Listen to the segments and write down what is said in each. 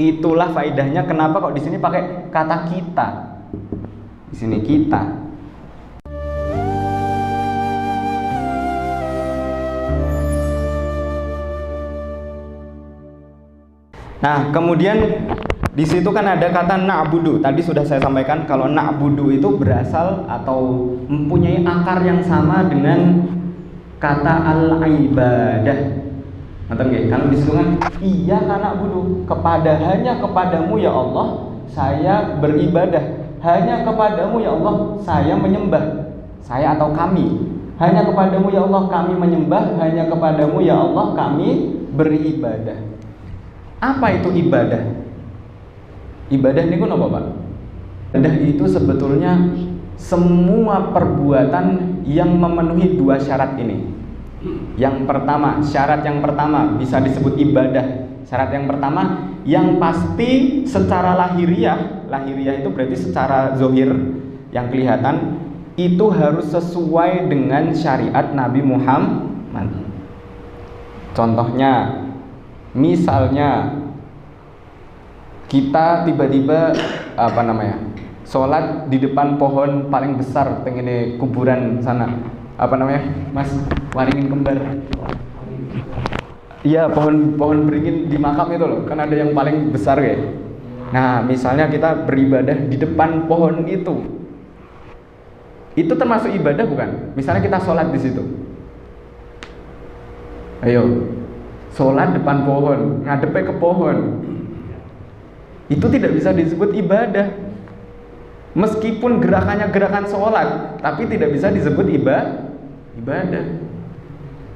Itulah faedahnya kenapa kok di sini pakai kata kita. Di sini kita. Nah, kemudian di situ kan ada kata na'budu. Tadi sudah saya sampaikan kalau na'budu itu berasal atau mempunyai akar yang sama dengan kata al-ibadah. Ngerti nggih? Kalau di situ kan iya na'budu, hanya kepadamu ya Allah saya beribadah. Hanya kepadamu ya Allah saya menyembah. Saya atau kami. Hanya kepadamu ya Allah kami menyembah, hanya kepadamu ya Allah kami beribadah. Apa itu ibadah? Ibadah ini kan apa, Pak? Ibadah itu sebetulnya semua perbuatan yang memenuhi dua syarat ini. Yang pertama, syarat yang pertama bisa disebut ibadah. Syarat yang pertama yang pasti secara lahiriah itu berarti secara zahir yang kelihatan itu harus sesuai dengan syariat Nabi Muhammad. Contohnya, misalnya kita tiba-tiba sholat di depan pohon paling besar pengen kuburan sana, Mas waringin kembar. Iya, pohon beringin di makam itu loh, kan ada yang paling besar ya. Nah, misalnya kita beribadah di depan pohon itu termasuk ibadah bukan? Misalnya kita sholat di situ. Ayo, sholat depan pohon, ngadepnya ke pohon. Itu tidak bisa disebut ibadah. Meskipun gerakannya gerakan sholat, tapi tidak bisa disebut ibadah.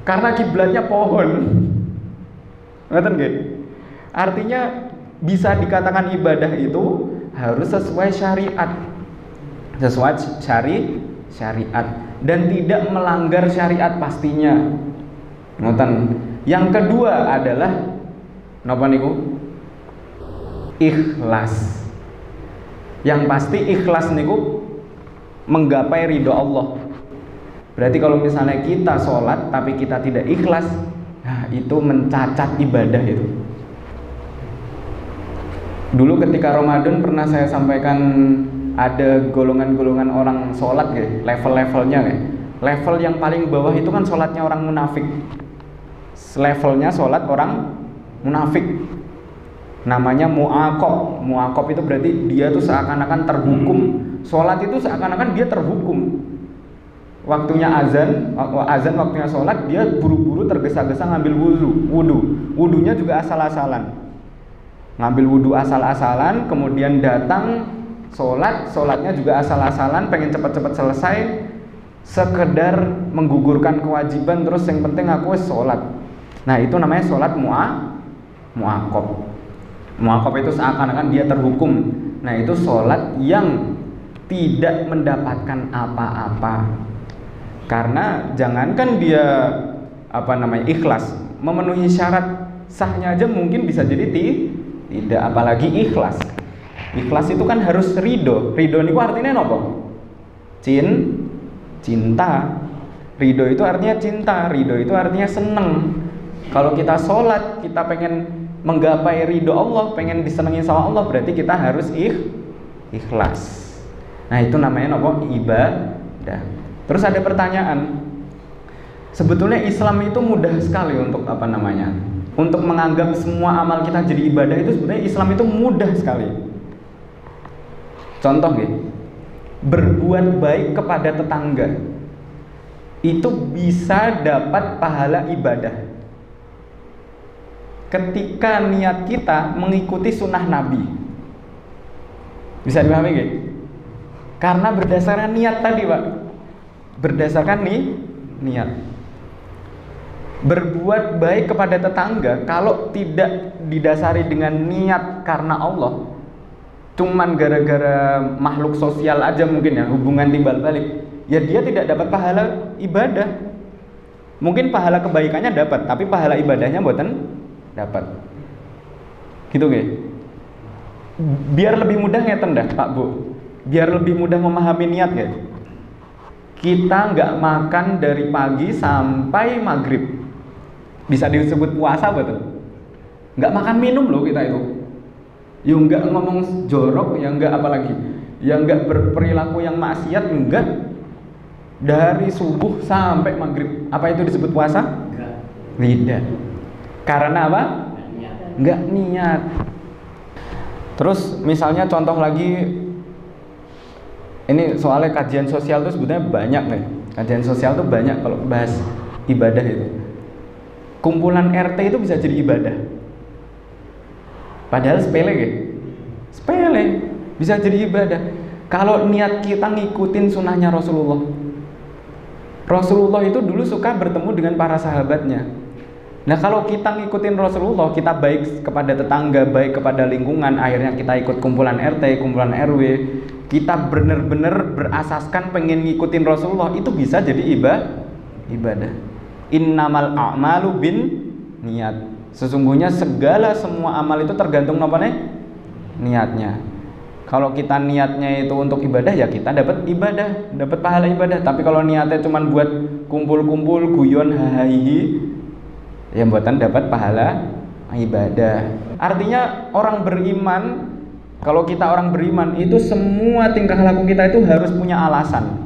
Karena kiblatnya pohon. Ngerti nggih? Artinya bisa dikatakan ibadah itu harus sesuai syariat. Sesuai syariat dan tidak melanggar syariat pastinya. Ngoten. Yang kedua adalah napa niku? Ikhlas. Yang pasti ikhlas niku menggapai ridho Allah. Berarti kalau misalnya kita sholat tapi kita tidak ikhlas, nah itu mencacat ibadah itu. Dulu ketika Ramadan pernah saya sampaikan ada golongan-golongan orang sholat gitu, level-levelnya gitu. Level yang paling bawah itu kan sholatnya orang munafik. Levelnya sholat orang munafik. Namanya mu'aqab. Mu'aqab itu berarti dia tuh seakan-akan terhukum. Sholat itu seakan-akan dia terhukum. Waktunya azan waktunya sholat, dia buru-buru tergesa-gesa ngambil wudunya juga asal-asalan. Ngambil wudu asal-asalan, kemudian datang sholatnya juga asal-asalan, pengen cepat-cepat selesai, sekedar menggugurkan kewajiban, terus yang penting aku sholat. Nah itu namanya sholat mu'aqab. Mu'aqab itu seakan-akan dia terhukum. Nah itu sholat yang tidak mendapatkan apa-apa. Karena jangankan dia ikhlas, memenuhi syarat sahnya aja mungkin bisa jadi tidak, apalagi ikhlas. Ikhlas itu kan harus ridho. Ridho itu artinya apa? Cinta. Ridho itu artinya cinta. Ridho itu artinya seneng. Kalau kita sholat, kita pengen menggapai ridho Allah, pengen disenangi sama Allah, berarti kita harus ikhlas. Nah itu namanya apa? Ibadah. Terus ada pertanyaan, sebetulnya Islam itu mudah sekali untuk untuk menganggap semua amal kita jadi ibadah. Itu sebetulnya Islam itu mudah sekali. Contoh berbuat baik kepada tetangga itu bisa dapat pahala ibadah ketika niat kita mengikuti sunnah Nabi. Bisa dipahami nggih? Karena berdasarkan niat tadi, Pak. Berdasarkan niat. Berbuat baik kepada tetangga kalau tidak didasari dengan niat karena Allah, cuman gara-gara makhluk sosial aja mungkin ya, hubungan timbal balik, ya dia tidak dapat pahala ibadah. Mungkin pahala kebaikannya dapat, tapi pahala ibadahnya mboten dapat. Gitu nggih. Biar lebih mudah ngeten dah, Pak Bu. Biar lebih mudah memahami niat ya. Kita nggak makan dari pagi sampai maghrib, bisa disebut puasa betul? Nggak makan minum loh kita itu. Ya enggak ngomong jorok, ya enggak apalagi. Ya enggak berperilaku yang maksiat, enggak. Dari subuh sampai maghrib, apa itu disebut puasa? Tidak. Karena apa? Enggak niat. Terus misalnya contoh lagi, ini soalnya kajian sosial itu sebetulnya banyak nih. Kajian sosial tuh banyak kalau bahas ibadah itu. Kumpulan RT itu bisa jadi ibadah. Padahal sepele gitu. Sepele, bisa jadi ibadah. Kalau niat kita ngikutin sunnahnya Rasulullah. Rasulullah itu dulu suka bertemu dengan para sahabatnya. Nah kalau kita ngikutin Rasulullah, kita baik kepada tetangga, baik kepada lingkungan, akhirnya kita ikut kumpulan RT, kumpulan RW, kita benar-benar berasaskan pengen ngikutin Rasulullah, itu bisa jadi ibadah. Innamal a'malu bin niat. Sesungguhnya semua amal itu tergantung apa nih? Niatnya. Kalau kita niatnya itu untuk ibadah, ya kita dapat ibadah, dapat pahala ibadah. Tapi kalau niatnya cuma buat kumpul-kumpul, guyon, hahihi, yang buatan dapat pahala ibadah. Artinya orang beriman, kalau kita orang beriman itu semua tingkah laku kita itu harus punya alasan.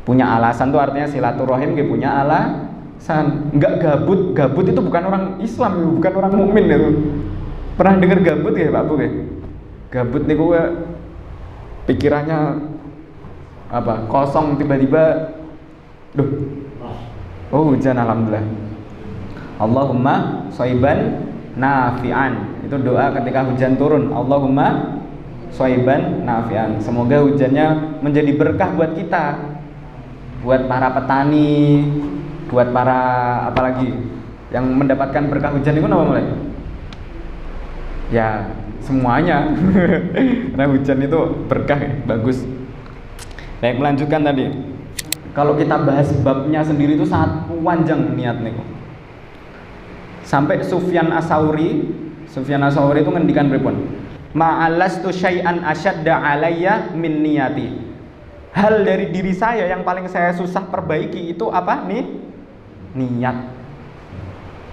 Punya alasan tuh artinya silaturahim, dia punya alasan. Enggak gabut, gabut itu bukan orang Islam, bukan orang mukmin itu. Pernah dengar gabut ya Pak Bu ya? Gabut nih gue pikirannya apa? Kosong tiba-tiba, hujan alhamdulillah. Allahumma shayban nafi'an. Itu doa ketika hujan turun. Allahumma shayban nafi'an. Semoga hujannya menjadi berkah buat kita, buat para petani, buat para apalagi yang mendapatkan berkah hujan itu apa mulai? Ya semuanya. Karena hujan itu berkah, bagus. Baik, melanjutkan tadi. Kalau kita bahas babnya sendiri itu sangat panjang niat nih. Sampai Sufyan As-Tsauri itu ngendikan pripun? Ma'alastu syai'an asyadda alayya min niyati. Hal dari diri saya yang paling saya susah perbaiki itu apa nih? Niat.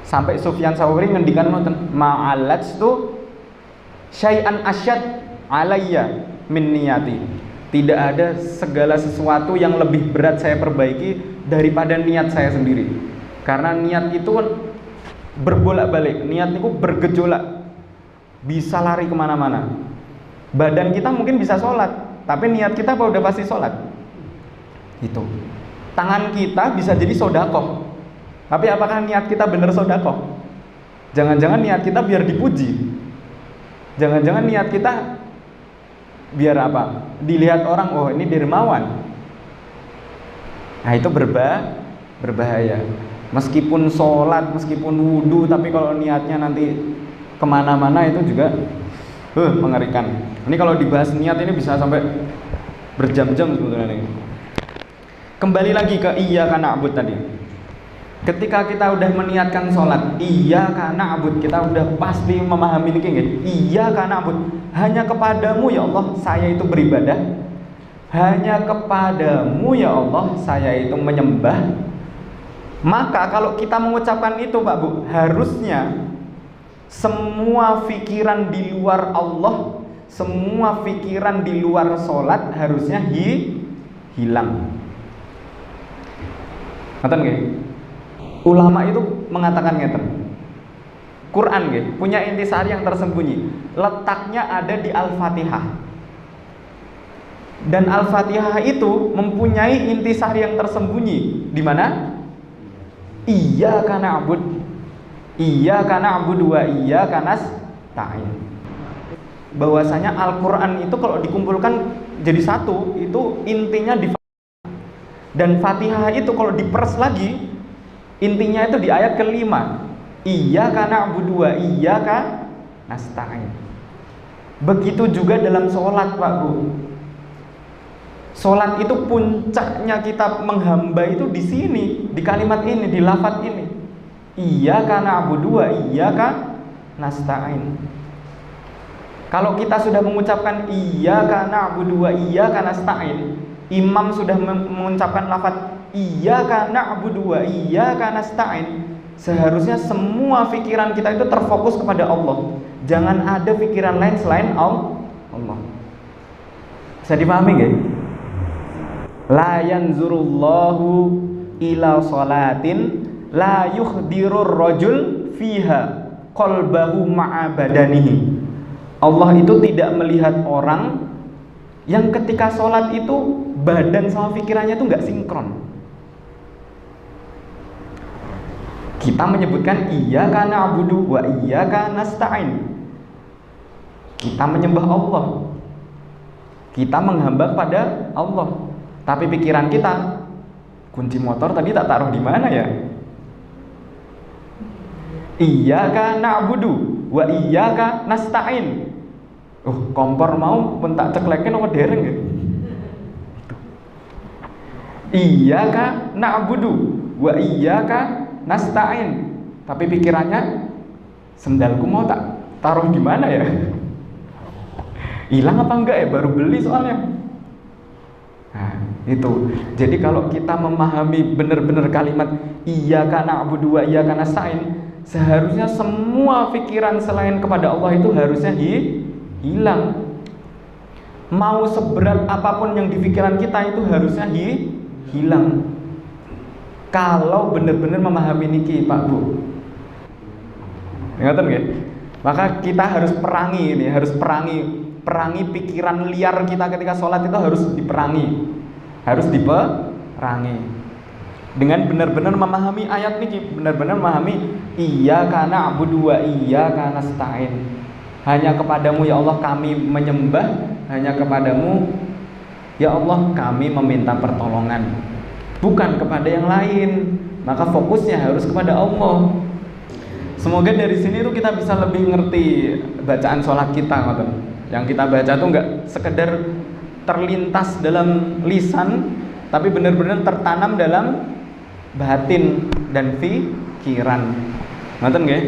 Sampai Sufyan As-Tsauri ngendikan ngoten, ma'alastu syai'an asyad alayya min niyati. Tidak ada segala sesuatu yang lebih berat saya perbaiki daripada niat saya sendiri. Karena niat itu kan berbolak-balik, niat itu bergejolak, bisa lari kemana-mana. Badan kita mungkin bisa sholat, tapi niat kita apa udah pasti sholat? Itu. Tangan kita bisa jadi sodakoh, tapi apakah niat kita benar sodakoh? Jangan-jangan niat kita biar dipuji. Jangan-jangan niat kita biar apa? Dilihat orang, oh ini dermawan. Nah itu berbahaya. Meskipun sholat, meskipun wudhu, tapi kalau niatnya nanti kemana-mana itu juga mengerikan. Ini kalau dibahas niat ini bisa sampai berjam-jam sebetulnya nih. Kembali lagi ke iyyaka na'bud tadi. Ketika kita udah meniatkan sholat, iyyaka na'bud, kita udah pasti memahami ini, iyyaka na'bud, hanya kepadamu ya Allah saya itu beribadah, hanya kepadamu ya Allah saya itu menyembah. Maka kalau kita mengucapkan itu Pak Bu, harusnya semua pikiran di luar Allah, semua pikiran di luar sholat harusnya hilang. Ngeten nggih? Ulama itu mengatakan ngeten. Quran nggih punya intisari yang tersembunyi. Letaknya ada di Al-Fatihah. Dan Al-Fatihah itu mempunyai intisari yang tersembunyi di mana? Iyyaka na'bud, iyyaka na'budu wa iyyaka nasta'in. Bahwasanya Al-Qur'an itu kalau dikumpulkan jadi satu, itu intinya di Fatihah. Dan Fatihah itu kalau diperes lagi, intinya itu di ayat kelima. Iyyaka na'budu wa iyyaka nasta'in. Begitu juga dalam sholat Pak Bu. Sholat itu puncaknya kita menghamba itu di sini, di kalimat ini, di lafaz ini. Iyyaka na'budu wa iyyaka nasta'in. Kalau kita sudah mengucapkan iyyaka na'budu wa iyyaka nasta'in, imam sudah mengucapkan lafaz iyyaka na'budu wa iyyaka nasta'in, Seharusnya semua pikiran kita itu terfokus kepada Allah. Jangan ada pikiran lain selain Allah. Bisa dipahami nggak? La yanzurullahu ila salatin la yukhdirur rajul fiha qalbahu ma'a badanihi. Allah itu tidak melihat orang yang ketika sholat itu badan sama pikirannya itu nggak sinkron. Kita menyebutkan iyyaka na'budu wa iyyaka nasta'in. Kita menyembah Allah, kita menghamba pada Allah. Tapi pikiran kita, kunci motor tadi tak taruh di mana ya? Iyyaka na'budu wa iyyaka nasta'in. Kompor mau bentak ceklekin apa dereng ya? Iyyaka na'budu wa iyyaka nasta'in. Tapi pikirannya, sendalku mau tak taruh di mana ya? Hilang apa enggak ya? Baru beli soalnya. Nah, itu. Jadi kalau kita memahami benar-benar kalimat iyyaka na'budu wa iyyaka nasta'in, seharusnya semua pikiran selain kepada Allah itu harusnya hilang. Mau seberat apapun yang di pikiran kita itu harusnya hilang. Kalau benar-benar memahami niki Pak Bu, ingatkan nggih? Maka kita harus perangi ini, perangi pikiran liar kita ketika sholat itu harus diperangi dengan benar-benar memahami ayat niki, benar-benar memahami iyyaka na'budu wa iyyaka nasta'in. Hanya kepadamu ya Allah kami menyembah, hanya kepadamu ya Allah kami meminta pertolongan. Bukan kepada yang lain. Maka fokusnya harus kepada Allah. Semoga dari sini tuh kita bisa lebih ngerti bacaan sholat kita, ngoten. Yang kita baca tuh nggak sekedar terlintas dalam lisan, tapi benar-benar tertanam dalam batin dan pikiran. Ngoten nggih?